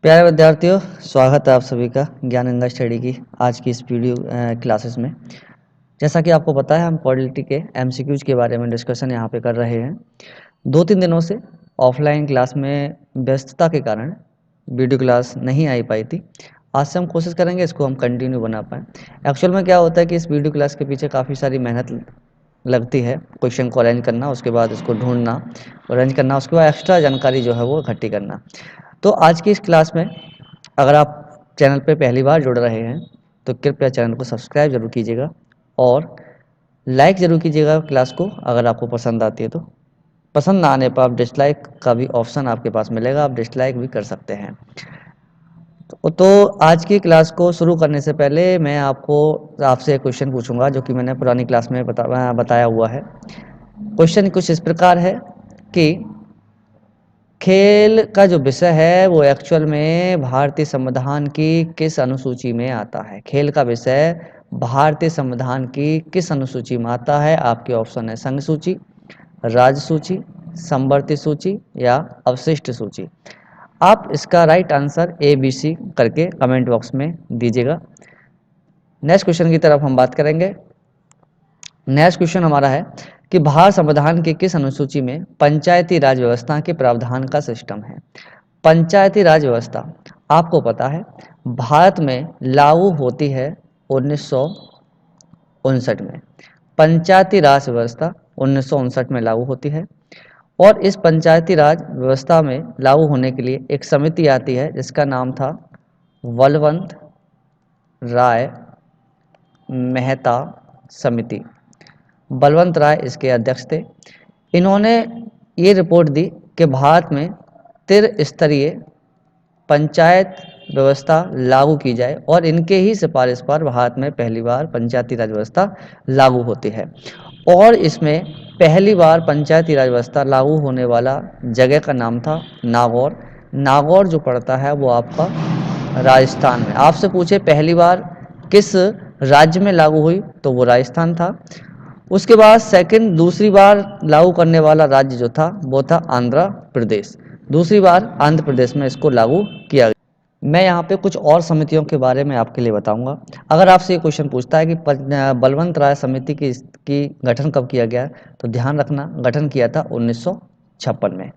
प्यारे विद्यार्थियों, स्वागत है आप सभी का ज्ञान गंगा स्टडी की आज की इस वीडियो क्लासेस में। जैसा कि आपको पता है, हम पॉलिटी के एमसीक्यूज के बारे में डिस्कशन यहाँ पे कर रहे हैं। 2-3 दिनों से ऑफलाइन क्लास में व्यस्तता के कारण वीडियो क्लास नहीं आ पाई थी। आज से हम कोशिश करेंगे इसको हम कंटिन्यू बना पाएँ। एक्चुअल में क्या होता है कि इस वीडियो क्लास के पीछे काफ़ी सारी मेहनत लगती है। क्वेश्चन को अरेंज करना, उसके बाद उसको ढूँढना, अरेंज करना, उसके बाद एक्स्ट्रा जानकारी जो है वो इकट्ठी करना। तो आज की इस क्लास में अगर आप चैनल पे पहली बार जुड़ रहे हैं तो कृपया चैनल को सब्सक्राइब जरूर कीजिएगा और लाइक जरूर कीजिएगा क्लास को अगर आपको पसंद आती है तो। पसंद ना आने पर आप डिसलाइक का भी ऑप्शन आपके पास मिलेगा, आप डिसलाइक भी कर सकते हैं। तो आज की क्लास को शुरू करने से पहले मैं आपसे एक क्वेश्चन पूछूंगा जो कि मैंने पुरानी क्लास में बताया हुआ है। क्वेश्चन कुछ इस प्रकार है कि खेल का जो विषय है वो एक्चुअल में भारतीय संविधान की किस अनुसूची में आता है। खेल का विषय भारतीय संविधान की किस अनुसूची में आता है। आपके ऑप्शन है संघ सूची, राज्य सूची, समवर्ती सूची या अवशिष्ट सूची। आप इसका right answer A B C करके कमेंट बॉक्स में दीजिएगा। नेक्स्ट क्वेश्चन की तरफ हम बात करेंगे। नेक्स्ट क्वेश्चन हमारा है कि भारत संविधान की किस अनुसूची में पंचायती राज व्यवस्था के प्रावधान का सिस्टम है। पंचायती राज व्यवस्था आपको पता है भारत में लागू होती है 1959 में। पंचायती राज व्यवस्था 1959 में लागू होती है और इस पंचायती राज व्यवस्था में लागू होने के लिए एक समिति आती है जिसका नाम था बलवंत राय मेहता समिति। बलवंत राय इसके अध्यक्ष थे। इन्होंने ये रिपोर्ट दी कि भारत में त्रिस्तरीय पंचायत व्यवस्था लागू की जाए और इनके ही सिफारिश पर भारत में पहली बार पंचायती राज व्यवस्था लागू होती है। और इसमें पहली बार पंचायती राज व्यवस्था लागू होने वाला जगह का नाम था नागौर। नागौर जो पड़ता है वो आपका राजस्थान में। आपसे पूछे पहली बार किस राज्य में लागू हुई तो वो राजस्थान था। उसके बाद सेकंड दूसरी बार लागू करने वाला राज्य जो था वो था आंध्र प्रदेश। दूसरी बार आंध्र प्रदेश में इसको लागू किया गया। मैं यहाँ पे कुछ और समितियों के बारे में आपके लिए बताऊंगा। अगर आपसे ये क्वेश्चन पूछता है कि बलवंत राय समिति की गठन कब किया गया, तो ध्यान रखना गठन किया था 1956 में।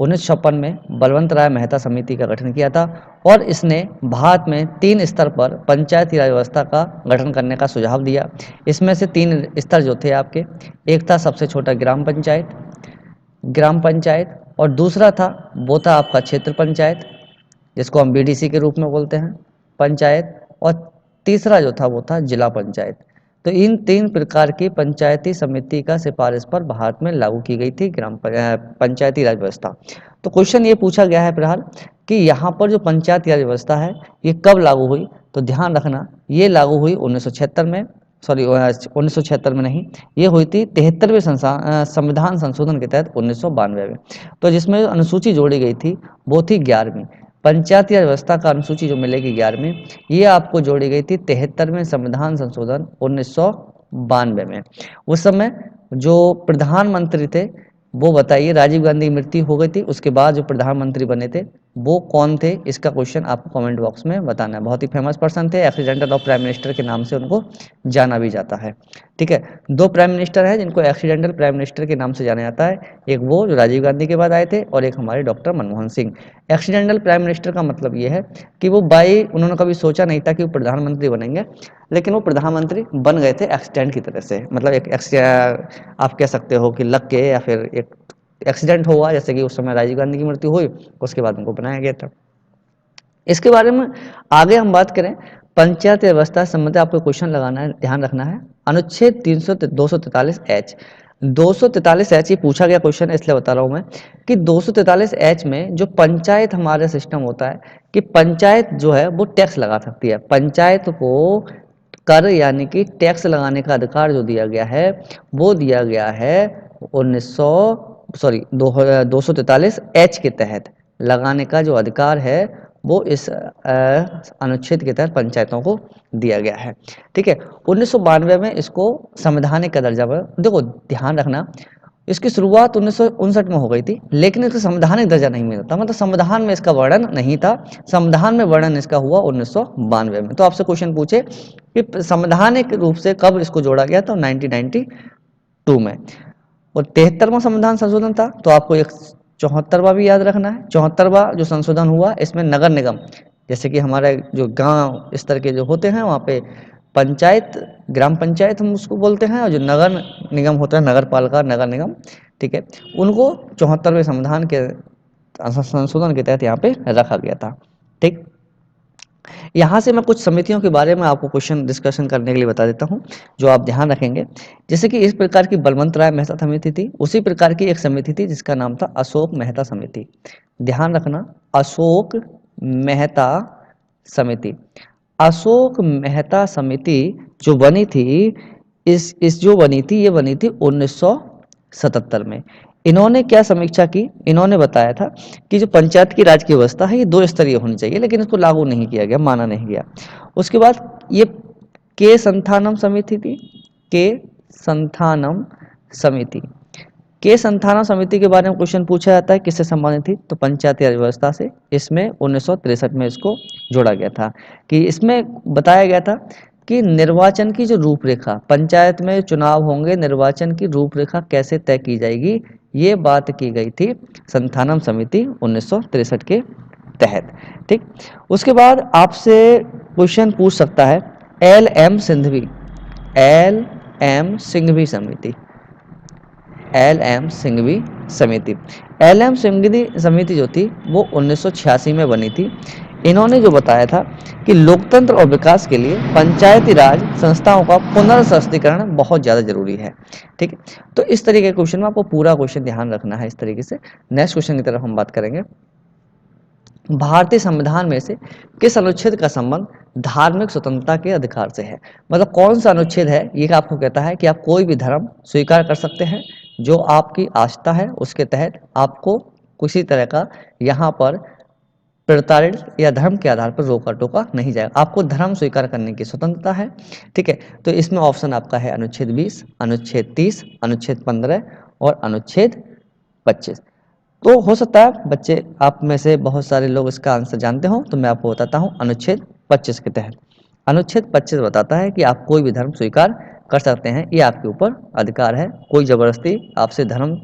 1956 में बलवंत राय मेहता समिति का गठन किया था और इसने भारत में 3 स्तर पर पंचायती राज व्यवस्था का गठन करने का सुझाव दिया। इसमें से 3 स्तर जो थे आपके, एक था सबसे छोटा ग्राम पंचायत और दूसरा था वो था आपका क्षेत्र पंचायत जिसको हम बीडीसी के रूप में बोलते हैं पंचायत, और तीसरा जो था वो था जिला पंचायत। तो इन 3 प्रकार की पंचायती समिति का सिफारिश पर भारत में लागू की गई थी पंचायती राज व्यवस्था। तो क्वेश्चन ये पूछा गया है फिलहाल कि यहाँ पर जो पंचायती राज व्यवस्था है ये कब लागू हुई, तो ध्यान रखना ये लागू हुई 1976 में। सॉरी, 1976 में नहीं, ये हुई थी 73वें संविधान संशोधन के तहत 1992 में। तो जिसमें अनुसूची जोड़ी गई थी वो थी 11वीं। पंचायती राज व्यवस्था का अनुसूची जो मिलेगी 11वीं, ये आपको जोड़ी गई थी 73वें संविधान संशोधन 1992 में। उस समय जो प्रधानमंत्री थे वो बताइए, राजीव गांधी की मृत्यु हो गई थी, उसके बाद जो प्रधानमंत्री बने थे वो कौन थे, इसका क्वेश्चन आपको कमेंट बॉक्स में बताना है। बहुत ही फेमस पर्सन थे, एक्सीडेंटल ऑफ प्राइम मिनिस्टर के नाम से उनको जाना भी जाता है। ठीक है, 2 प्राइम मिनिस्टर हैं जिनको एक्सीडेंटल प्राइम मिनिस्टर के नाम से जाना जाता है। एक वो जो राजीव गांधी के बाद आए थे और एक हमारे doctor Manmohan Singh. Accidental prime minister का मतलब ये है कि वो उन्होंने कभी सोचा नहीं था कि वो प्रधानमंत्री बनेंगे, लेकिन वो प्रधानमंत्री बन गए थे एक्सीडेंट की तरह से। मतलब आप कह सकते हो कि लक के या फिर एक एक्सीडेंट हुआ, जैसे कि उस समय राजीव गांधी की मृत्यु हुई, उसके बाद उनको बनाया गया था। इसके बारे में आगे हम बात करें, पंचायत व्यवस्था संबंधी आपको क्वेश्चन लगाना है, ध्यान रखना है। अनुच्छेद 243 एच ये पूछा गया क्वेश्चन है, इसलिए बता रहा हूं मैं कि 243 एच में जो पंचायत हमारा सिस्टम होता है कि पंचायत जो है वो टैक्स लगा सकती है। पंचायत को कर यानी कि टैक्स लगाने का अधिकार जो दिया गया है वो दिया गया है 243 एच के तहत। लगाने का जो अधिकार है वो इस अनुच्छेद के तहत पंचायतों को दिया गया है। ठीक है, 1992 में इसको संवैधानिक का दर्जा मिला। देखो ध्यान रखना, इसकी शुरुआत 1959 में हो गई थी, लेकिन इसका संवैधानिक दर्जा नहीं मिला था, मतलब संविधान में इसका वर्णन नहीं था। संविधान में वर्णन इसका हुआ 1992 में। तो आपसे क्वेश्चन पूछे कि संवैधानिक रूप से कब इसको जोड़ा गया था, 1992 में। और 73वां संविधान संशोधन था, तो आपको एक 74वां भी याद रखना है। 74वां जो संशोधन हुआ, इसमें नगर निगम, जैसे कि हमारे जो गांव स्तर के जो होते हैं वहाँ पे पंचायत, ग्राम पंचायत हम उसको बोलते हैं, और जो नगर निगम होता है, नगर पालिका, नगर निगम, ठीक है, उनको 74वें संविधान के संशोधन के तहत यहाँ पे रखा गया था। ठीक, यहाँ से मैं कुछ समितियों के बारे में आपको क्वेश्चन डिस्कशन करने के लिए बता देता हूँ, जो आप ध्यान रखेंगे। जैसे कि इस प्रकार की बलवंत राय मेहता समिति थी, उसी प्रकार की एक समिति थी जिसका नाम था अशोक मेहता समिति। ध्यान रखना, अशोक मेहता समिति। अशोक मेहता समिति जो बनी थी, इस जो बनी थी, ये बनी थी 1977 में। इन्होंने क्या समीक्षा की, इन्होंने बताया था कि जो पंचायत की राज की व्यवस्था है ये 2 स्तरीय होनी चाहिए, लेकिन इसको लागू नहीं किया गया, माना नहीं गया। उसके बाद ये के संथानम समिति थी, के संथानम समिति। के संथानम समिति के बारे में क्वेश्चन पूछा जाता है, किससे संबंधित थी, तो पंचायती राज व्यवस्था से। इसमें 1963 में इसको जोड़ा गया था, कि इसमें बताया गया था कि निर्वाचन की जो रूपरेखा, पंचायत में चुनाव होंगे, निर्वाचन की रूपरेखा कैसे तय की जाएगी, ये बात की गई थी संथानम समिति 1963 के तहत। ठीक, उसके बाद आपसे क्वेश्चन पूछ सकता है L M Singhvi, L M Singhvi समिति, एल एम सिंघवी समिति। एल एम सिंघवी समिति जो थी वो 1986 में बनी थी। इन्होंने जो बताया था कि लोकतंत्र और विकास के लिए पंचायती राज संस्थाओं का पुनर्संस्कृतिकरण बहुत ज़्यादा जरूरी है। ठीक है, तो इस तरीके के क्वेश्चन में आपको पूरा क्वेश्चन ध्यान रखना है इस तरीके से। नेक्स्ट क्वेश्चन की तरफ हम बात करेंगे। भारतीय संविधान में से किस अनुच्छेद का संबंध धार्मिक स्वतंत्रता के अधिकार से है, मतलब कौन सा अनुच्छेद है, ये आपको कहता है कि आप कोई भी धर्म स्वीकार कर सकते हैं, जो आपकी आस्था है उसके तहत आपको किसी तरह का यहाँ पर प्रताड़ित या धर्म के आधार पर रोका टोका नहीं जाएगा, आपको धर्म स्वीकार करने की स्वतंत्रता है। ठीक है, तो इसमें ऑप्शन आपका है अनुच्छेद 20, अनुच्छेद 30, अनुच्छेद 15 और अनुच्छेद 25। तो हो सकता है बच्चे आप में से बहुत सारे लोग इसका आंसर जानते हो, तो मैं आपको बताता हूँ अनुच्छेद 25 के तहत। अनुच्छेद 25 बताता है कि आप कोई भी धर्म स्वीकार कर सकते हैं, ये आपके ऊपर अधिकार है, कोई जबरदस्ती आपसे धर्म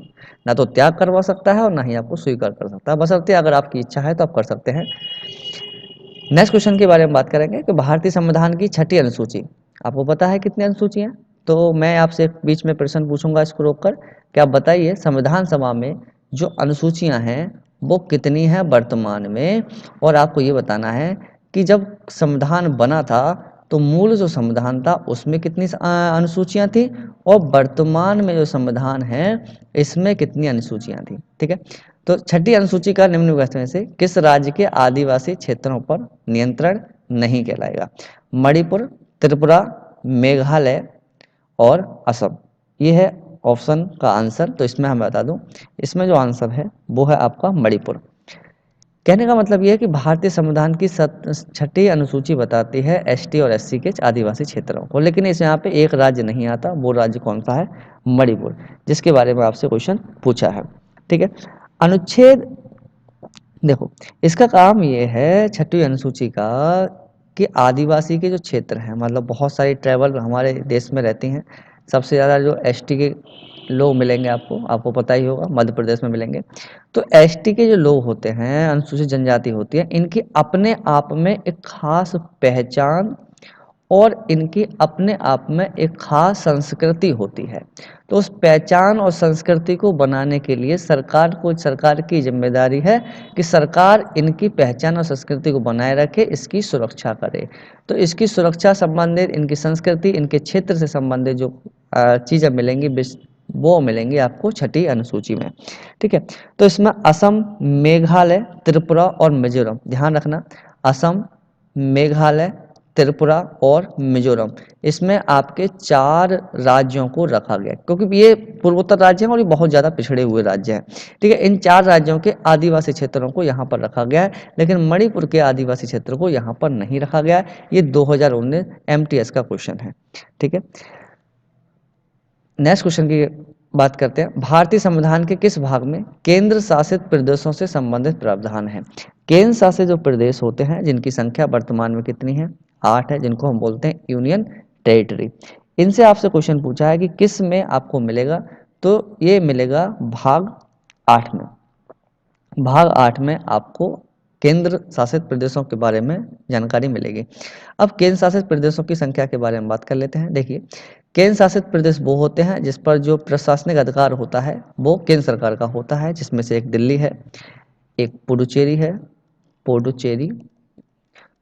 ना तो त्याग करवा सकता है और ना ही आपको स्वीकार कर सकता है, बशर्ते अगर आपकी इच्छा है तो आप कर सकते हैं। नेक्स्ट क्वेश्चन के बारे में बात करेंगे कि भारतीय संविधान की छठी अनुसूची, आपको पता है कितनी अनुसूची हैं, तो मैं आपसे बीच में प्रश्न पूछूंगा इसको रोककर कि आप बताइए संविधान सभा में जो अनुसूचियां हैं वो कितनी हैं वर्तमान में, और आपको ये बताना है कि जब संविधान बना था तो मूल जो संविधान था उसमें कितनी अनुसूचियां थी, और वर्तमान में जो संविधान है इसमें कितनी अनुसूचियां थी। ठीक है, तो छठी अनुसूची का निम्नलिखित में से किस राज्य के आदिवासी क्षेत्रों पर नियंत्रण नहीं कहलाएगा, मणिपुर, त्रिपुरा, मेघालय और असम। ये है ऑप्शन का आंसर। तो इसमें हम बता दूं, इसमें जो आंसर है वो है आपका मणिपुर। कहने का मतलब ये है कि भारतीय संविधान की छठी अनुसूची बताती है एसटी और एससी के आदिवासी क्षेत्रों को, लेकिन इस यहाँ पे एक राज्य नहीं आता, वो राज्य कौन सा है, मणिपुर, जिसके बारे में आपसे क्वेश्चन पूछा है। ठीक है, अनुच्छेद, देखो इसका काम ये है छठी अनुसूची का कि आदिवासी के जो क्षेत्र हैं, मतलब बहुत सारी ट्राइबल हमारे देश में रहती हैं, सबसे ज़्यादा जो एसटी के लोग मिलेंगे आपको पता ही होगा, मध्य प्रदेश में मिलेंगे। तो एसटी के जो लोग होते हैं, अनुसूचित जनजाति होती है, इनकी अपने आप में एक खास पहचान और इनकी अपने आप में एक खास संस्कृति होती है। तो उस पहचान और संस्कृति को बनाने के लिए सरकार की जिम्मेदारी है कि सरकार इनकी पहचान और संस्कृति को बनाए रखे, इसकी सुरक्षा करे। तो इसकी सुरक्षा संबंधित, इनकी संस्कृति, इनके क्षेत्र से संबंधित जो चीज़ें मिलेंगी वो मिलेंगी आपको छठी अनुसूची में। ठीक है, तो इसमें असम, मेघालय, त्रिपुरा और मिजोरम, ध्यान रखना, असम, मेघालय, त्रिपुरा और मिजोरम, इसमें आपके 4 राज्यों को रखा गया, क्योंकि ये पूर्वोत्तर राज्य हैं और ये बहुत ज़्यादा पिछड़े हुए राज्य हैं। ठीक है, इन 4 राज्यों के आदिवासी क्षेत्रों को यहाँ पर रखा गया है, लेकिन मणिपुर के आदिवासी क्षेत्र को यहाँ पर नहीं रखा गया है। ये 2019 MTS का क्वेश्चन है। ठीक है, नेक्स्ट क्वेश्चन की बात करते हैं, भारतीय संविधान के किस भाग में केंद्र शासित प्रदेशों से संबंधित प्रावधान है? केंद्र शासित जो प्रदेश होते हैं जिनकी संख्या वर्तमान में कितनी है? 8 है, जिनको हम बोलते हैं यूनियन टेरिटरी। इनसे आपसे क्वेश्चन पूछा है कि किस में आपको मिलेगा, तो ये मिलेगा भाग 8 में। भाग 8 में आपको केंद्र शासित प्रदेशों के बारे में जानकारी मिलेगी। अब केंद्र शासित प्रदेशों की संख्या के बारे में बात कर लेते हैं। देखिए, केंद्र शासित प्रदेश वो होते हैं जिस पर जो प्रशासनिक अधिकार होता है वो केंद्र सरकार का होता है, जिसमें से एक दिल्ली है, एक पुडुचेरी है, पुडुचेरी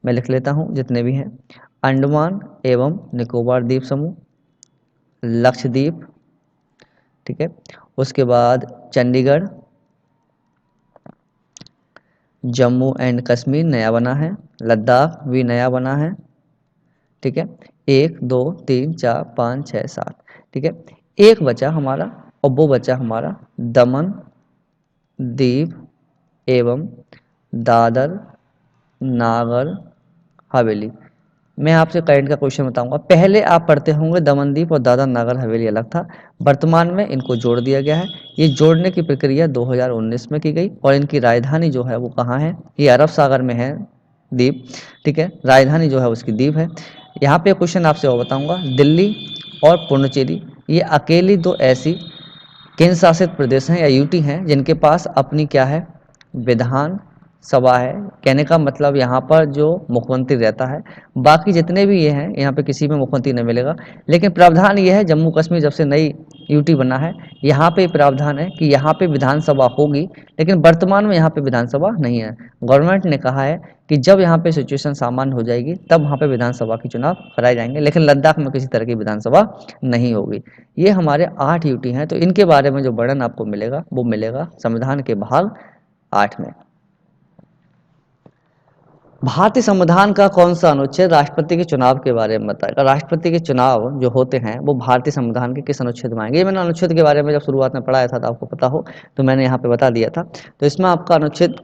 मैं लिख लेता हूँ जितने भी हैं, अंडमान एवं निकोबार द्वीप समूह, लक्षद्वीप, ठीक है, उसके बाद चंडीगढ़, जम्मू एंड कश्मीर नया बना है, लद्दाख भी नया बना है, ठीक है, 1 2 3 4 5 6 7, ठीक है, एक बचा हमारा और वो बचा हमारा दमन दीव एवं दादर नागर हवेली। मैं आपसे करंट का क्वेश्चन बताऊंगा। पहले आप पढ़ते होंगे दमन दीव और दादर नागर हवेली अलग था, वर्तमान में इनको जोड़ दिया गया है। ये जोड़ने की प्रक्रिया 2019 में की गई और इनकी राजधानी जो है वो कहाँ है? ये अरब सागर में है द्वीप, ठीक है, राजधानी जो है उसकी द्वीप है। यहाँ पे क्वेश्चन आपसे और बताऊंगा, दिल्ली और पुडुचेरी ये अकेली दो ऐसी केंद्र शासित प्रदेश हैं या यूटी हैं जिनके पास अपनी क्या है? विधान सभा है। कहने का मतलब यहाँ पर जो मुख्यमंत्री रहता है, बाकी जितने भी ये हैं यहाँ पे किसी में मुख्यमंत्री नहीं मिलेगा। लेकिन प्रावधान ये है, जम्मू कश्मीर जब से नई यूटी बना है यहाँ पे प्रावधान है कि यहाँ पे विधानसभा होगी, लेकिन वर्तमान में यहाँ पे विधानसभा नहीं है। गवर्नमेंट ने कहा है कि जब यहाँ पे सिचुएशन सामान्य हो जाएगी तब वहाँ पे विधानसभा के चुनाव कराए जाएंगे, लेकिन लद्दाख में किसी तरह की विधानसभा नहीं होगी। ये हमारे 8 यूटी हैं, तो इनके बारे में जो वर्णन आपको मिलेगा वो मिलेगा संविधान के भाग 8 में। भारतीय संविधान का कौन सा अनुच्छेद राष्ट्रपति के चुनाव के बारे में बताएगा? राष्ट्रपति के चुनाव जो होते हैं वो भारतीय संविधान के किस अनुच्छेद में आएंगे? ये मैंने अनुच्छेद के बारे में जब शुरुआत में पढ़ाया था तो आपको पता हो, तो मैंने यहाँ पे बता दिया था। तो इसमें आपका अनुच्छेद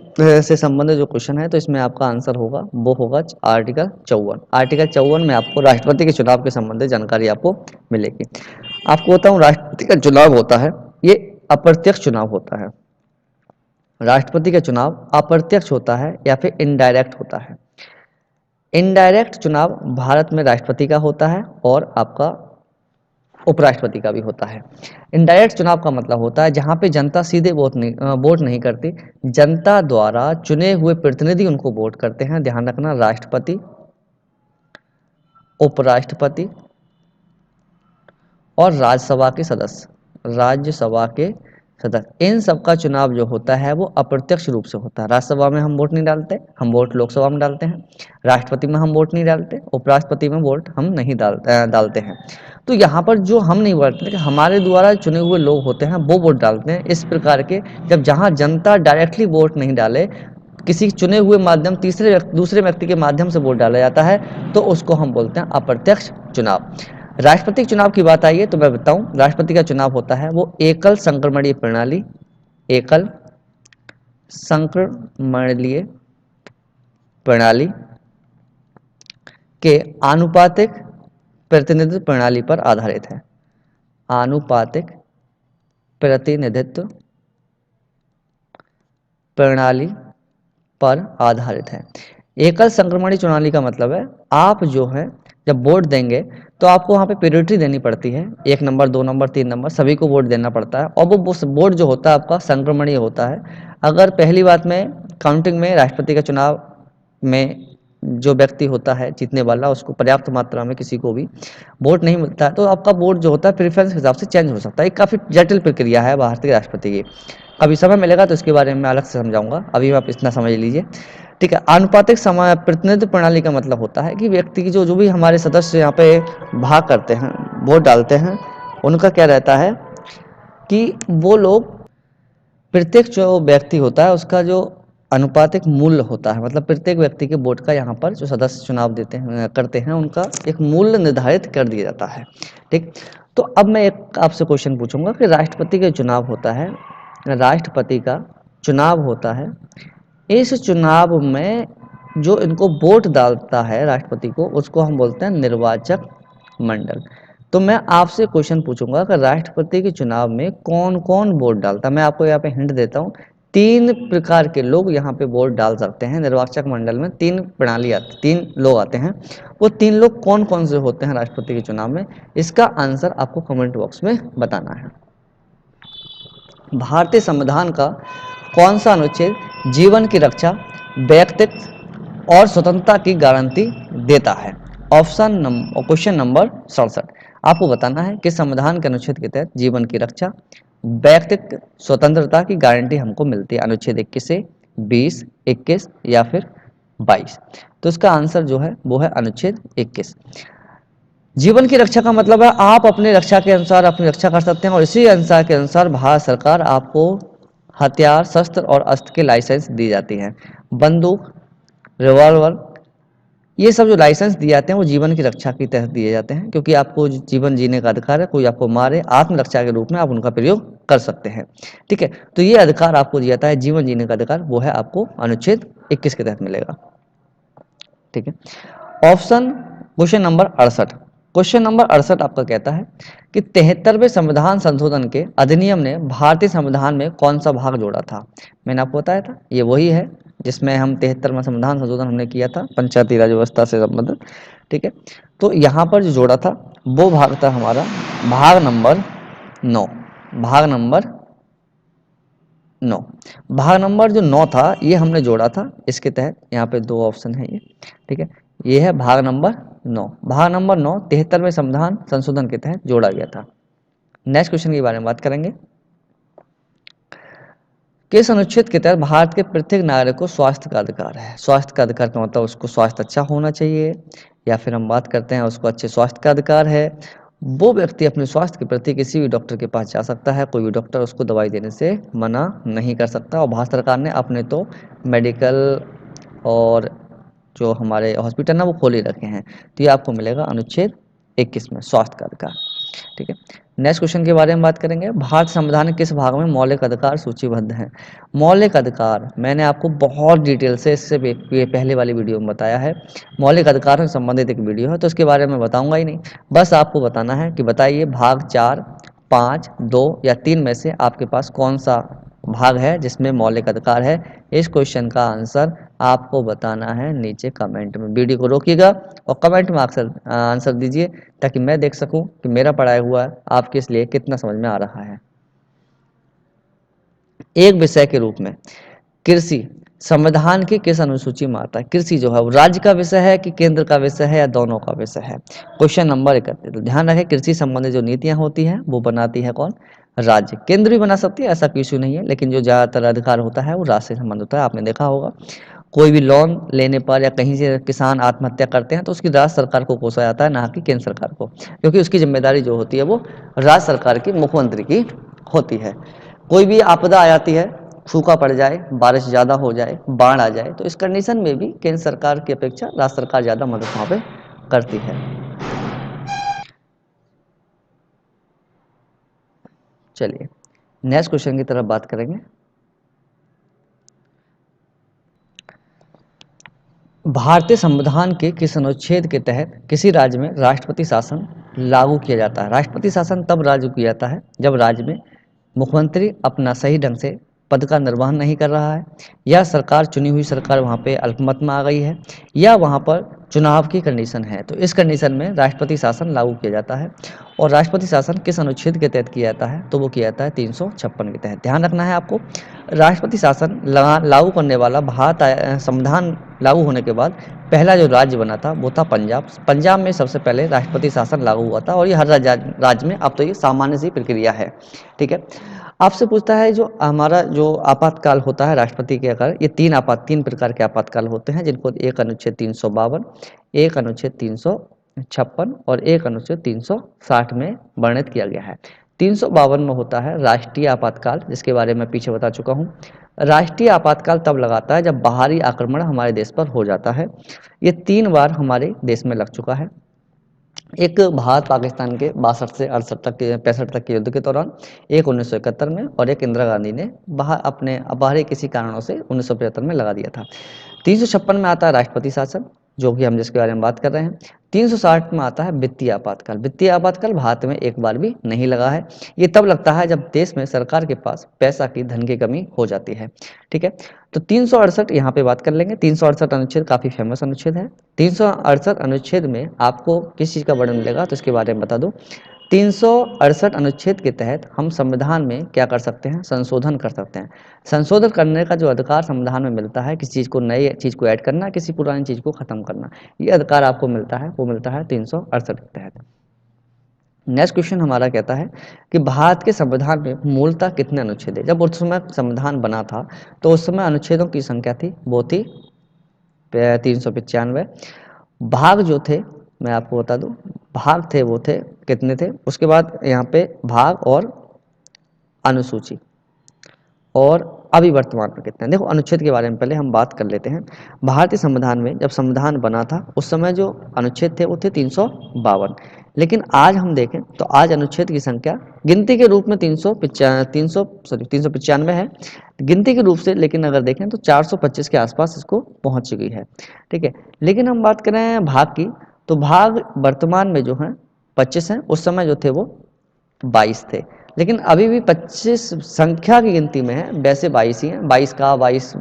से संबंधित जो क्वेश्चन है तो इसमें आपका आंसर होगा वो होगा आर्टिकल 54। आर्टिकल 54 में आपको राष्ट्रपति के चुनाव के संबंधित जानकारी आपको मिलेगी। आपको बताऊँ, राष्ट्रपति का चुनाव होता है ये अप्रत्यक्ष चुनाव होता है। राष्ट्रपति का चुनाव अप्रत्यक्ष होता है या फिर इनडायरेक्ट होता है। इनडायरेक्ट चुनाव भारत में राष्ट्रपति का होता है और आपका उपराष्ट्रपति का भी होता है। इनडायरेक्ट चुनाव का मतलब होता है जहां पे जनता सीधे वोट नहीं करती, जनता द्वारा चुने हुए प्रतिनिधि उनको वोट करते हैं। ध्यान रखना, राष्ट्रपति, उपराष्ट्रपति और राज्यसभा के सदस्य, राज्यसभा के सदस्य, इन सबका चुनाव जो होता है वो अप्रत्यक्ष रूप से होता है। राज्यसभा में हम वोट नहीं डालते, हम वोट लोकसभा में डालते हैं। राष्ट्रपति में हम वोट नहीं डालते, उपराष्ट्रपति में वोट हम नहीं डालते हैं। तो यहाँ पर जो हम नहीं डालते कि हमारे द्वारा चुने हुए लोग होते हैं वो वोट डालते हैं। इस प्रकार के जब जहाँ जनता डायरेक्टली वोट नहीं डाले, किसी चुने हुए माध्यम दूसरे व्यक्ति के माध्यम से वोट डाला जाता है तो उसको हम बोलते हैं अप्रत्यक्ष चुनाव। राष्ट्रपति चुनाव की बात आई है तो मैं बताऊं, राष्ट्रपति का चुनाव होता है वो एकल संक्रमणीय प्रणाली, एकल संक्रमणीय प्रणाली के आनुपातिक प्रतिनिधित्व प्रणाली पर आधारित है। आनुपातिक प्रतिनिधित्व प्रणाली पर आधारित है। एकल संक्रमणीय प्रणाली का मतलब है आप जो है जब वोट देंगे तो आपको वहाँ पे प्रायोरिटी देनी पड़ती है, 1 नंबर 2 नंबर 3 नंबर सभी को वोट देना पड़ता है और वो वोट जो होता है आपका संक्रमणीय होता है। अगर पहली बात में काउंटिंग में राष्ट्रपति का चुनाव में जो व्यक्ति होता है जीतने वाला उसको पर्याप्त मात्रा में किसी को भी वोट नहीं मिलता है तो आपका वोट जो होता है प्रेफरेंस के हिसाब से चेंज हो सकता है। एक काफ़ी जटिल प्रक्रिया है भारतीय राष्ट्रपति की। अभी समय मिलेगा तो इसके बारे में मैं अलग से समझाऊंगा, अभी आप इतना समझ लीजिए, ठीक है। आनुपातिक समय प्रतिनिधित्व प्रणाली का मतलब होता है कि व्यक्ति की जो भी हमारे सदस्य यहाँ पे भाग करते हैं, वोट डालते हैं, उनका क्या रहता है कि वो लोग प्रत्येक जो व्यक्ति होता है उसका जो अनुपातिक मूल्य होता है, मतलब प्रत्येक व्यक्ति के वोट का यहाँ पर जो सदस्य चुनाव देते हैं करते हैं उनका एक मूल्य निर्धारित कर दिया जाता है, ठीक। तो अब मैं एक आपसे क्वेश्चन पूछूंगा कि राष्ट्रपति का चुनाव होता है, राष्ट्रपति का चुनाव होता है, इस चुनाव में जो इनको वोट डालता है राष्ट्रपति को उसको हम बोलते हैं निर्वाचक मंडल। तो मैं आपसे क्वेश्चन पूछूंगा कि राष्ट्रपति के चुनाव में कौन कौन वोट डालता है। मैं आपको यहाँ पे हिंट देता हूँ, 3 प्रकार के लोग यहाँ पे वोट डाल सकते हैं। निर्वाचक मंडल में 3 प्रणाली आती, 3 लोग आते हैं। वो 3 लोग कौन कौन से होते हैं राष्ट्रपति के चुनाव में, इसका आंसर आपको कमेंट बॉक्स में बताना है। भारतीय संविधान का कौन सा अनुच्छेद जीवन की रक्षा, व्यक्तित्व और स्वतंत्रता की गारंटी देता है? क्वेश्चन नंबर 67 आपको बताना है कि संविधान के अनुच्छेद के तहत जीवन की रक्षा, व्यक्तित्व, स्वतंत्रता की गारंटी हमको मिलती है अनुच्छेद 21 से 20, 21 या फिर 22। तो इसका आंसर जो है वो है अनुच्छेद 21। जीवन की रक्षा का मतलब है आप अपनी रक्षा के अनुसार अपनी रक्षा कर सकते हैं, और इसी अनुसार के अनुसार भारत सरकार आपको हथियार, शस्त्र और अस्त्र के लाइसेंस दी जाती हैं। बंदूक, रिवॉल्वर, ये सब जो लाइसेंस दिए जाते हैं वो जीवन की रक्षा के तहत दिए जाते हैं, क्योंकि आपको जीवन जीने का अधिकार है। कोई आपको मारे, आत्मरक्षा के रूप में आप उनका प्रयोग कर सकते हैं। ठीक है, तो ये अधिकार आपको दिया जाता है, जीवन जीने का अधिकार, वो है आपको अनुच्छेद 21 के तहत मिलेगा। ठीक है, क्वेश्चन नंबर 68। क्वेश्चन नंबर 68 आपका कहता है कि 73वें संविधान संशोधन के अधिनियम ने भारतीय संविधान में कौन सा भाग जोड़ा था? मैंने आपको बताया था ये वही है जिसमें हम 73वां संविधान संशोधन हमने किया था पंचायती राज व्यवस्था से संबंधित। ठीक है, तो यहाँ पर जो जोड़ा था वो भाग था हमारा भाग नंबर 9। भाग नंबर 9, भाग नंबर जो 9 था ये हमने जोड़ा था इसके तहत। यहाँ पे 2 ऑप्शन है ये। ठीक है, ये है भाग नंबर 9। भाग नंबर 9 73वें संविधान संशोधन के तहत जोड़ा गया था। नेक्स्ट क्वेश्चन के बारे में बात करेंगे। किस अनुच्छेद के तहत भारत के प्रत्येक नागरिक को स्वास्थ्य का अधिकार है? स्वास्थ्य का अधिकार का मतलब उसको स्वास्थ्य अच्छा होना चाहिए, या फिर हम बात करते हैं उसको अच्छे स्वास्थ्य का अधिकार है। वो व्यक्ति अपने स्वास्थ्य के प्रति किसी भी डॉक्टर के पास जा सकता है, कोई भी डॉक्टर उसको दवाई देने से मना नहीं कर सकता। और भारत सरकार ने अपने तो मेडिकल और जो हमारे हॉस्पिटल ना वो खोले रखे हैं। तो ये आपको मिलेगा अनुच्छेद 21 में स्वास्थ्य का अधिकार। ठीक है, नेक्स्ट क्वेश्चन के बारे में बात करेंगे। भारत संविधान के किस भाग में मौलिक अधिकार सूचीबद्ध हैं? मौलिक अधिकार मैंने आपको बहुत डिटेल से इससे पहले वाली वीडियो में बताया है। मौलिक अधिकार से संबंधित एक वीडियो है, तो उसके बारे में बताऊंगा ही नहीं। बस आपको बताना है कि बताइए भाग 4, 5, 2 या 3 में से आपके पास कौन सा भाग है जिसमें मौलिक अधिकार है। इस क्वेश्चन का आंसर आपको बताना है नीचे कमेंट में। वीडियो को रोकिएगा और कमेंट में आंसर दीजिए, ताकि मैं देख सकूं कि मेरा पढ़ाया हुआ आपके इसलिए कितना समझ में आ रहा है। एक विषय के रूप में कृषि संविधान की किस अनुसूची में आता है? कृषि जो है वो राज्य का विषय है कि केंद्र का विषय है या दोनों का विषय है? Question number 31। तो ध्यान रखें, कृषि संबंधी जो नीतियां होती हैं वो बनाती है कौन? राज्य। केंद्र भी बना सकती है, ऐसा कोई इशू नहीं है, लेकिन जो ज़्यादातर अधिकार होता है वो राज्य से संबंध होता है। आपने देखा होगा कोई भी लोन लेने पर या कहीं से किसान आत्महत्या करते हैं तो उसकी राज्य सरकार को कोसा जाता है, ना कि केंद्र सरकार को, क्योंकि उसकी जिम्मेदारी जो होती है वो राज्य सरकार की, मुख्यमंत्री की होती है। कोई भी आपदा आ जाती है, सूखा पड़ जाए, बारिश ज़्यादा हो जाए, बाढ़ आ जाए, तो इस कंडीशन में भी केंद्र सरकार की अपेक्षा राज्य सरकार ज़्यादा मदद वहाँ पे करती है। चलिए नेक्स्ट क्वेश्चन की तरफ बात करेंगे। भारतीय संविधान के किस अनुच्छेद के तहत किसी राज्य में राष्ट्रपति शासन लागू किया जाता है? राष्ट्रपति शासन तब लागू किया जाता है जब राज्य में मुख्यमंत्री अपना सही ढंग से पद का निर्वहन नहीं कर रहा है, या सरकार, चुनी हुई सरकार वहाँ पे अल्पमत में आ गई है, या वहाँ पर चुनाव की कंडीशन है। तो इस कंडीशन में राष्ट्रपति शासन लागू किया जाता है। और राष्ट्रपति शासन किस अनुच्छेद के तहत किया जाता है? तो वो किया जाता है 356 के तहत। ध्यान रखना है आपको, राष्ट्रपति शासन लागू करने वाला भारत संविधान लागू होने के बाद पहला जो राज्य बना था वो था पंजाब। पंजाब में सबसे पहले राष्ट्रपति शासन लागू हुआ था, और ये हर राज्य में अब तो ये सामान्य सी प्रक्रिया है। ठीक है, आपसे पूछता है जो हमारा जो आपातकाल होता है राष्ट्रपति के अगर, ये तीन प्रकार के आपातकाल होते हैं, जिनको एक अनुच्छेद 352, एक अनुच्छेद 356 और एक अनुच्छेद 360 में वर्णित किया गया है। 352 में होता है राष्ट्रीय आपातकाल, जिसके बारे में पीछे बता चुका हूँ। राष्ट्रीय आपातकाल तब लगाता है जब बाहरी आक्रमण हमारे देश पर हो जाता है। ये 3 बार हमारे देश में लग चुका है। एक भारत पाकिस्तान के 62 से 68 तक के 65 तक के युद्ध के दौरान, एक 1971 में, और एक इंदिरा गांधी ने अपने बाहरी किसी कारणों से 1975 में लगा दिया था। 356 में आता है राष्ट्रपति शासन, जो कि हम जिसके बारे में बात कर रहे हैं। 360 में आता है वित्तीय आपातकाल। वित्तीय आपातकाल भारत में एक बार भी नहीं लगा है। ये तब लगता है जब देश में सरकार के पास पैसा की, धन की कमी हो जाती है। ठीक है, तो 368 यहाँ पे बात कर लेंगे। 368 अनुच्छेद काफी फेमस अनुच्छेद है। 368 अनुच्छेद में आपको किस चीज का वर्णन मिलेगा, तो इसके बारे में बता दूं। 368 अनुच्छेद के तहत हम संविधान में क्या कर सकते हैं, संशोधन कर सकते हैं। संशोधन करने का जो अधिकार संविधान में मिलता है, किसी चीज़ को, नई चीज़ को ऐड करना, किसी पुरानी चीज़ को खत्म करना, ये अधिकार आपको मिलता है, वो मिलता है 368 के तहत। नेक्स्ट क्वेश्चन हमारा कहता है कि भारत के संविधान में मूलतः कितने अनुच्छेद है। जब उस समय संविधान बना था तो उस समय अनुच्छेदों की संख्या थी, वो थी 395। भाग जो थे, मैं आपको बता दूं, भाग थे वो थे कितने थे, उसके बाद यहाँ पे भाग और अनुसूची और अभी वर्तमान में कितने हैं। देखो अनुच्छेद के बारे में पहले हम बात कर लेते हैं। भारतीय संविधान में जब संविधान बना था उस समय जो अनुच्छेद थे वो थे 352, लेकिन आज हम देखें तो आज अनुच्छेद की संख्या गिनती के रूप में 395 है गिनती के रूप से, लेकिन अगर देखें तो 425 के आसपास इसको पहुंच चुकी है। ठीक है, लेकिन हम बात करें भाग की, तो भाग वर्तमान में जो है 25 हैं, उस समय जो थे वो 22 थे, लेकिन अभी भी 25 संख्या की गिनती में है, वैसे 22 ही हैं। 22 का 22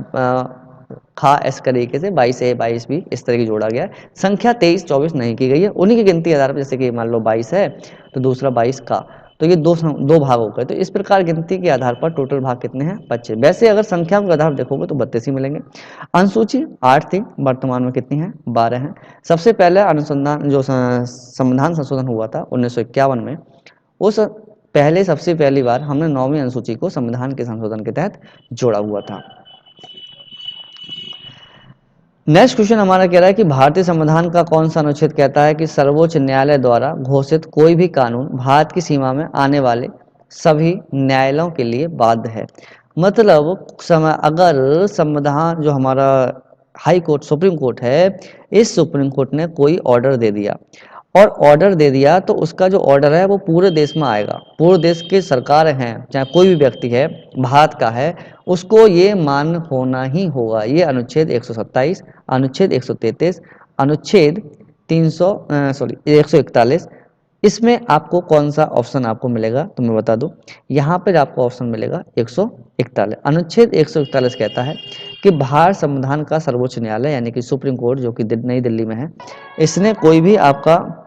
खा इस तरीके से 22 ए 22 भी इस तरह की जोड़ा गया है। संख्या 23 24 नहीं की गई है, उन्हीं की गिनती आधार पर, जैसे कि मान लो 22 है तो दूसरा 22 का, तो ये दो भाग हो गए। तो इस प्रकार गिनती के आधार पर टोटल भाग कितने हैं, 25। वैसे अगर संख्या के आधार देखोगे तो 32 ही मिलेंगे। अनुसूची 8 थी, वर्तमान में कितनी है, 12 है। सबसे पहले अनुसंधान जो संविधान संशोधन हुआ था 1951 में, उस पहले सबसे पहली बार हमने 9वीं अनुसूची को संविधान के संशोधन के तहत जोड़ा हुआ था। नेक्स्ट क्वेश्चन हमारा कह रहा है कि भारतीय संविधान का कौन सा अनुच्छेद कहता है कि सर्वोच्च न्यायालय द्वारा घोषित कोई भी कानून भारत की सीमा में आने वाले सभी न्यायालयों के लिए बाध्य है। मतलब अगर संविधान जो हमारा हाई कोर्ट, सुप्रीम कोर्ट है, इस सुप्रीम कोर्ट ने कोई ऑर्डर दे दिया, और ऑर्डर दे दिया तो उसका जो ऑर्डर है वो पूरे देश में आएगा। पूरे देश की सरकार हैं, चाहे कोई भी व्यक्ति है, भारत का है, उसको ये मान्य होना ही होगा। ये अनुच्छेद 127, अनुच्छेद 133, अनुच्छेद 141, इसमें आपको कौन सा ऑप्शन आपको मिलेगा, तो मैं बता दूं, यहाँ पर आपको ऑप्शन मिलेगा 141। अनुच्छेद 141 कहता है कि भारत संविधान का सर्वोच्च न्यायालय यानी कि सुप्रीम कोर्ट, जो कि नई दिल्ली में है, इसने कोई भी आपका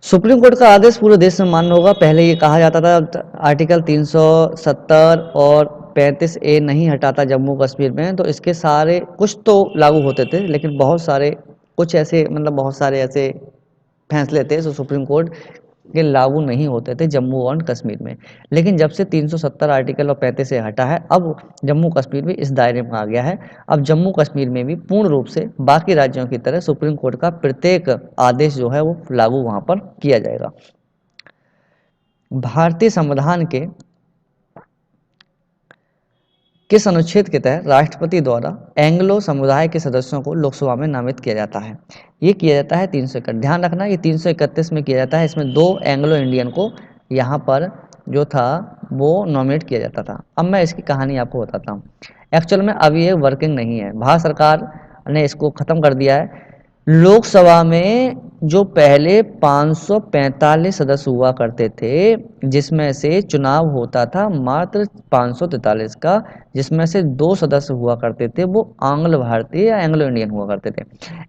सुप्रीम कोर्ट का आदेश पूरे देश में मान्य होगा। पहले ये कहा जाता था आर्टिकल 370 और 35 ए नहीं हटाता जम्मू कश्मीर में, तो इसके सारे कुछ तो लागू होते थे, लेकिन बहुत सारे कुछ ऐसे, मतलब बहुत सारे ऐसे फैसले थे जो सुप्रीम कोर्ट के लागू नहीं होते थे जम्मू और कश्मीर में। लेकिन जब से 370 आर्टिकल और 35 से हटा है, अब जम्मू कश्मीर भी इस दायरे में आ गया है। अब जम्मू कश्मीर में भी पूर्ण रूप से बाकी राज्यों की तरह सुप्रीम कोर्ट का प्रत्येक आदेश जो है वो लागू वहां पर किया जाएगा। भारतीय संविधान के किस अनुच्छेद के तहत राष्ट्रपति द्वारा एंग्लो समुदाय के सदस्यों को लोकसभा में नामित किया जाता है? ये किया जाता है 331। ध्यान रखना, ये 331 में किया जाता है। इसमें 2 एंग्लो इंडियन को यहाँ पर जो था वो नॉमिनेट किया जाता था। अब मैं इसकी कहानी आपको बताता हूँ। एक्चुअल में अब ये वर्किंग नहीं है, भारत सरकार ने इसको ख़त्म कर दिया है। लोकसभा में जो पहले 545 सदस्य हुआ करते थे, जिसमें से चुनाव होता था मात्र 543 का, जिसमें से 2 सदस्य हुआ करते थे वो आंग्ल भारतीय या एंग्लो इंडियन हुआ करते थे।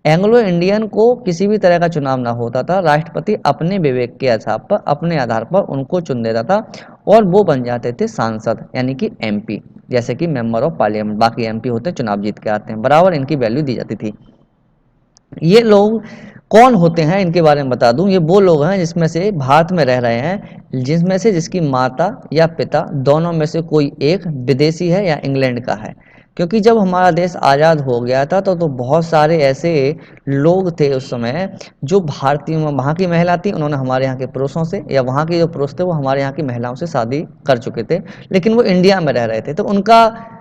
एंग्लो इंडियन को किसी भी तरह का चुनाव ना होता था, राष्ट्रपति अपने विवेक के हिसाब पर, अपने आधार पर उनको चुन देता था, और वो बन जाते थे सांसद यानी कि एमपी, जैसे कि मेंबर ऑफ पार्लियामेंट। बाकी एमपी होते हैं, चुनाव जीत के आते हैं, बराबर इनकी वैल्यू दी जाती थी। ये लोग कौन होते हैं इनके बारे में बता दूं। ये वो लोग हैं जिसमें से भारत में रह रहे हैं, जिसमें से जिसकी माता या पिता दोनों में से कोई एक विदेशी है या इंग्लैंड का है। क्योंकि जब हमारा देश आज़ाद हो गया था तो बहुत सारे ऐसे लोग थे उस समय जो भारतीय, वहाँ की महिला थी, उन्होंने हमारे यहाँ के पुरुषों से, या वहाँ के जो पुरुष थे वो हमारे यहाँ की महिलाओं से शादी कर चुके थे, लेकिन वो इंडिया में रह रहे थे। तो उनका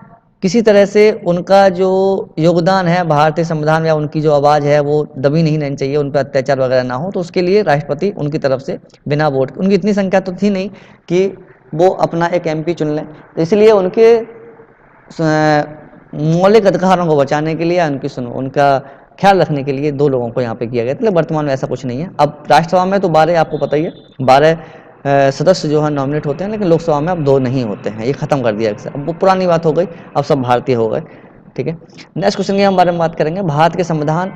किसी तरह से उनका जो योगदान है भारतीय संविधान में, या उनकी जो आवाज़ है वो दबी नहीं रहनी चाहिए, उन पर अत्याचार वगैरह ना हो, तो उसके लिए राष्ट्रपति उनकी तरफ से बिना वोट, उनकी इतनी संख्या तो थी नहीं कि वो अपना एक एमपी चुन लें, तो इसलिए उनके मौलिक अधिकारों को बचाने के लिए उनका ख्याल रखने के लिए 2 लोगों को यहाँ पे किया गया था। मतलब वर्तमान में ऐसा कुछ नहीं है। अब राष्ट्रसभा में तो 12 आपको पता ही है, 12 सदस्य जो है नॉमिनेट होते हैं, लेकिन लोकसभा में अब 2 नहीं होते हैं, ये खत्म कर दिया गया। अब वो पुरानी बात हो गई, अब सब भारतीय हो गए। ठीक है, नेक्स्ट क्वेश्चन की हम बारे में बात करेंगे। भारतीय संविधान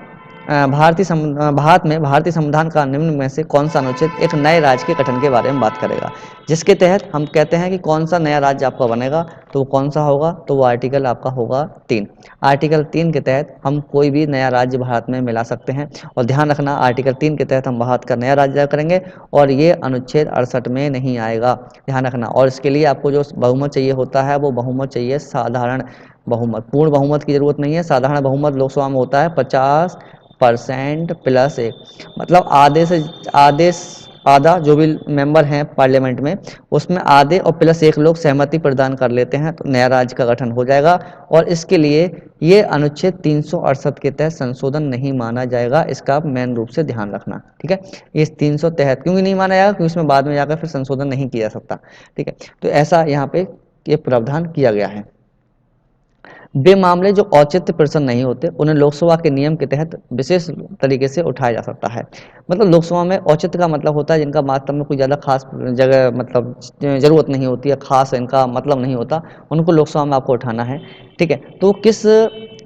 का निम्न में से कौन सा अनुच्छेद एक नए राज्य के गठन के बारे में बात करेगा, जिसके तहत हम कहते हैं कि कौन सा नया राज्य आपका बनेगा, तो वो कौन सा होगा, तो वो आर्टिकल आपका होगा 3। आर्टिकल 3 के तहत हम कोई भी नया राज्य भारत में मिला सकते हैं। और ध्यान रखना, आर्टिकल 3 के तहत हम भारत का नया राज्य करेंगे और ये अनुच्छेद 68 में नहीं आएगा, ध्यान रखना। और इसके लिए आपको जो बहुमत चाहिए होता है, वो बहुमत चाहिए साधारण बहुमत, पूर्ण बहुमत की जरूरत नहीं है। साधारण बहुमत लोकसभा में होता है 50% प्लस 1, मतलब आधा जो भी मेंबर हैं पार्लियामेंट में, उसमें आधे और प्लस 1 लोग सहमति प्रदान कर लेते हैं, तो नया राज्य का गठन हो जाएगा। और इसके लिए ये अनुच्छेद 368 के तहत संशोधन नहीं माना जाएगा, इसका आप मेन रूप से ध्यान रखना। ठीक है, इस 300 तहत क्योंकि नहीं माना जाएगा, क्योंकि इसमें बाद में जाकर फिर संशोधन नहीं किया जा सकता। ठीक है, तो ऐसा यहाँ पे ये प्रावधान किया गया है। वे मामले जो औचित्य प्रसन्न नहीं होते, उन्हें लोकसभा के नियम के तहत विशेष तरीके से उठाया जा सकता है। मतलब लोकसभा में औचित्य का मतलब होता है जिनका वास्तव में कोई ज़्यादा खास जगह मतलब जरूरत नहीं होती है, खास इनका मतलब नहीं होता, उनको लोकसभा में आपको उठाना है। ठीक है, तो किस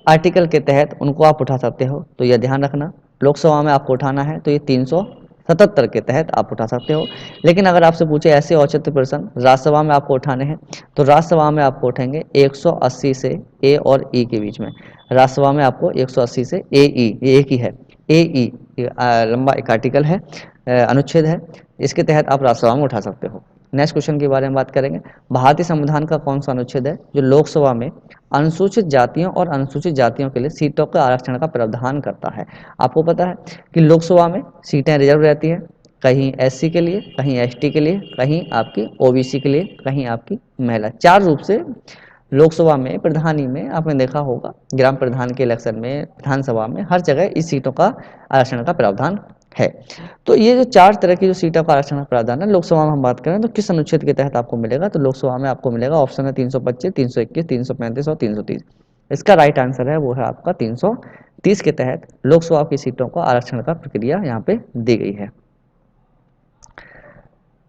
आर्टिकल के तहत उनको आप उठा सकते हो, तो यह ध्यान रखना, लोकसभा में आपको उठाना है तो ये 377 के तहत आप उठा सकते हो। लेकिन अगर आपसे पूछे ऐसे औचित्य प्रश्न राज्यसभा में आपको उठाने हैं, तो राज्यसभा में आपको उठेंगे 180 से ए और ई के बीच में। राज्यसभा में आपको 180 से ए ई, ये एक ही है, ए ई लंबा एक आर्टिकल है, अनुच्छेद है, इसके तहत आप राज्यसभा में उठा सकते हो। नेक्स्ट क्वेश्चन के बारे में बात करेंगे। भारतीय संविधान का कौन सा अनुच्छेद है जो लोकसभा में अनुसूचित जातियों और अनुसूचित जातियों के लिए सीटों के आरक्षण का प्रावधान करता है? आपको पता है कि लोकसभा में सीटें रिजर्व रहती हैं, कहीं एससी के लिए, कहीं एसटी के लिए, कहीं आपकी ओबीसी के लिए, कहीं आपकी महिला। 4 रूप से लोकसभा में, प्रधानी में आपने देखा होगा, ग्राम प्रधान के इलेक्शन में, विधानसभा में, हर जगह इस सीटों का आरक्षण का प्रावधान है। तो ये जो 4 तरह की जो सीटों का आरक्षण का प्रावधान है, लोकसभा में हम बात करें तो किस अनुच्छेद के तहत आपको मिलेगा, तो लोकसभा में आपको मिलेगा, ऑप्शन है 325, 321, 335 और 330। इसका राइट आंसर है वो है आपका 330 के तहत लोकसभा की सीटों को आरक्षण का प्रक्रिया यहाँ पे दी गई है।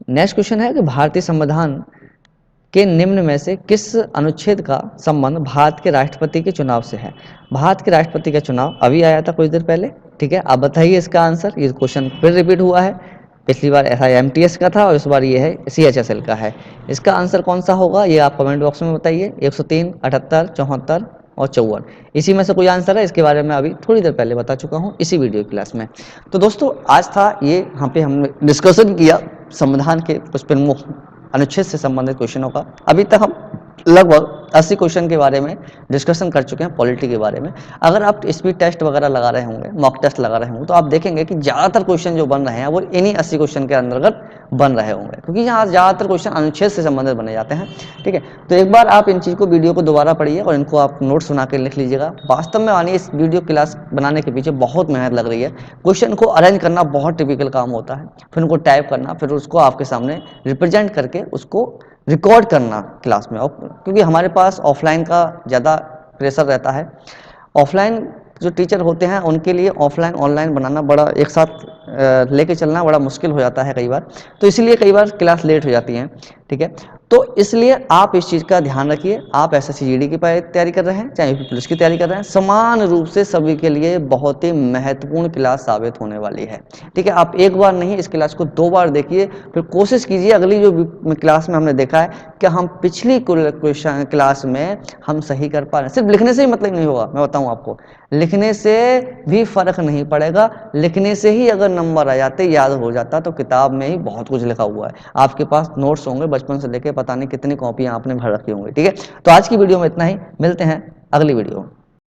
नेक्स्ट क्वेश्चन है कि भारतीय संविधान के निम्न में से किस अनुच्छेद का संबंध भारत के राष्ट्रपति के चुनाव से है? भारत के राष्ट्रपति का चुनाव अभी आया था कुछ देर पहले। ठीक है, आप बताइए इसका आंसर। ये क्वेश्चन फिर रिपीट हुआ है, पिछली बार ऐसा एमटीएस का था और इस बार ये है सीएचएसएल का है। इसका आंसर कौन सा होगा ये आप कमेंट बॉक्स में बताइए। 103, 78, 74 और 54, इसी में से कोई आंसर है? इसके बारे में अभी थोड़ी देर पहले बता चुका हूँ इसी वीडियो क्लास में। तो दोस्तों आज था ये, यहाँ पे हमने डिस्कशन किया संविधान के कुछ प्रमुख अनुच्छेद से संबंधित क्वेश्चनों का। अभी तक हम लगभग 80 क्वेश्चन के बारे में डिस्कशन कर चुके हैं, पॉलिटी के बारे में। अगर आप स्पीड टेस्ट वगैरह लगा रहे होंगे, मॉक टेस्ट लगा रहे होंगे, तो आप देखेंगे कि ज़्यादातर क्वेश्चन जो बन रहे हैं वो इन्हीं 80 क्वेश्चन के अंतर्गत बन रहे होंगे, क्योंकि यहाँ ज़्यादातर क्वेश्चन अनुच्छेद से संबंधित बने जाते हैं। ठीक है, तो एक बार आप इन चीज़ को, वीडियो को दोबारा पढ़िए और इनको आप नोट्स बना के लिख लीजिएगा। वास्तव में मानिए इस वीडियो क्लास बनाने के पीछे बहुत मेहनत लग रही है। क्वेश्चन को अरेंज करना बहुत टिपिकल काम होता है, फिर उनको टाइप करना, फिर उसको आपके सामने रिप्रेजेंट करके उसको रिकॉर्ड करना क्लास में। और क्योंकि हमारे पास ऑफलाइन का ज़्यादा प्रेशर रहता है, ऑफलाइन जो टीचर होते हैं उनके लिए ऑफलाइन ऑनलाइन बनाना बड़ा एक साथ लेके चलना बड़ा मुश्किल हो जाता है कई बार, तो इसलिए कई बार क्लास लेट हो जाती हैं। ठीक है, तो इसलिए आप इस चीज़ का ध्यान रखिए। आप एसएससी जीडी की तैयारी कर रहे हैं, चाहे यूपी पुलिस की तैयारी कर रहे हैं, समान रूप से सभी के लिए बहुत ही महत्वपूर्ण क्लास साबित होने वाली है। ठीक है, आप एक बार नहीं इस क्लास को 2 बार देखिए, फिर कोशिश कीजिए अगली जो क्लास में हमने देखा है कि हम पिछली क्वेश्चन क्लास में हम सही कर पा रहे हैं। सिर्फ लिखने से ही मतलब नहीं होगा, मैं बताऊं आपको, लिखने से भी फर्क नहीं पड़ेगा। लिखने से ही अगर नंबर आ जाते, याद हो जाता, तो किताब में ही बहुत कुछ लिखा हुआ है। आपके पास नोट्स होंगे बचपन से लेके पता नहीं कितनी कॉपियां आपने भर रखी होंगी। ठीक है, तो आज की वीडियो में इतना ही, मिलते हैं अगली वीडियो में।